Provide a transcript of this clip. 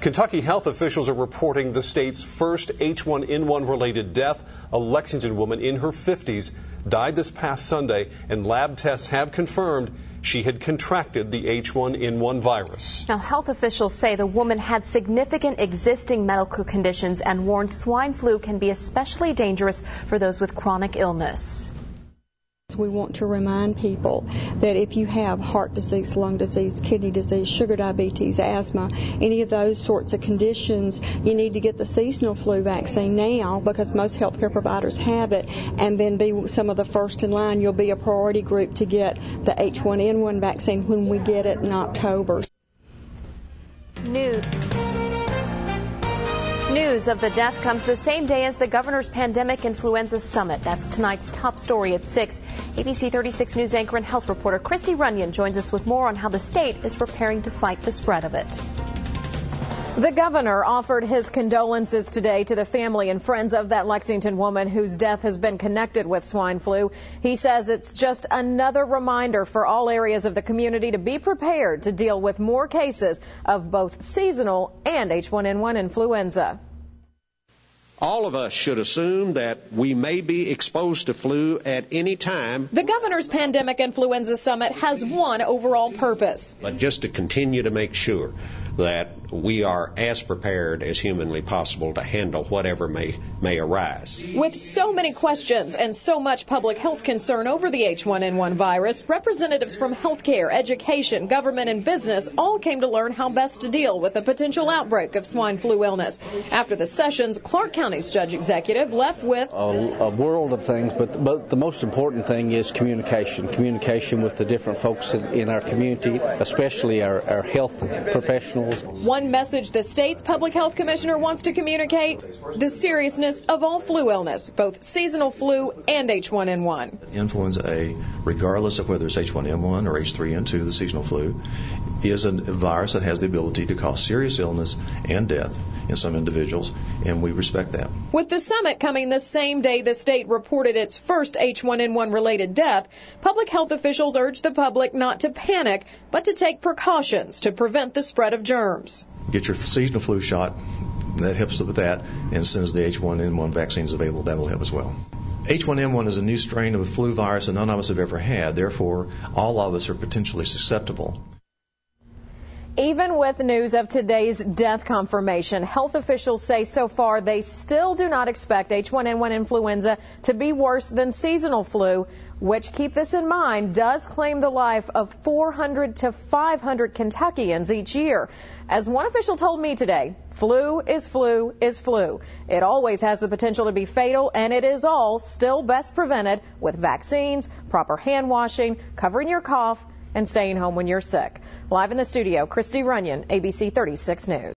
Kentucky health officials are reporting the state's first H1N1 related death. A Lexington woman in her 50s died this past Sunday, and lab tests have confirmed she had contracted the H1N1 virus. Now, health officials say the woman had significant existing medical conditions and warn swine flu can be especially dangerous for those with chronic illness. We want to remind people that if you have heart disease, lung disease, kidney disease, sugar diabetes, asthma, any of those sorts of conditions, you need to get the seasonal flu vaccine now because most healthcare providers have it, and then be some of the first in line. You'll be a priority group to get the H1N1 vaccine when we get it in October. News of the death comes the same day as the governor's pandemic influenza summit. That's tonight's top story at 6. ABC 36 News anchor and health reporter Kristi Runyon joins us with more on how the state is preparing to fight the spread of it. The governor offered his condolences today to the family and friends of that Lexington woman whose death has been connected with swine flu. He says it's just another reminder for all areas of the community to be prepared to deal with more cases of both seasonal and H1N1 influenza. All of us should assume that we may be exposed to flu at any time. The governor's pandemic influenza summit has one overall purpose. But just to continue to make sure that we are as prepared as humanly possible to handle whatever may arise. With so many questions and so much public health concern over the H1N1 virus, representatives from healthcare, education, government, and business all came to learn how best to deal with a potential outbreak of swine flu illness. After the sessions, Clark County's judge executive left with a world of things, but the most important thing is communication with the different folks in our community, especially our health professionals. One message the state's public health commissioner wants to communicate: the seriousness of all flu illness, both seasonal flu and H1N1. Influenza A, regardless of whether it's H1N1 or H3N2, the seasonal flu, is a virus that has the ability to cause serious illness and death in some individuals, and we respect that. With the summit coming the same day the state reported its first H1N1 related death, public health officials urge the public not to panic, but to take precautions to prevent the spread of germs. Get your seasonal flu shot. That helps with that, and as soon as the H1N1 vaccine is available, that will help as well. H1N1 is a new strain of a flu virus that none of us have ever had. Therefore, all of us are potentially susceptible. Even with news of today's death confirmation, health officials say so far they still do not expect H1N1 influenza to be worse than seasonal flu, which, keep this in mind, does claim the life of 400 to 500 Kentuckians each year. As one official told me today, flu is flu is flu. It always has the potential to be fatal, and it is all still best prevented with vaccines, proper hand washing, covering your cough, and staying home when you're sick. Live in the studio, Kristi Runyon, ABC 36 News.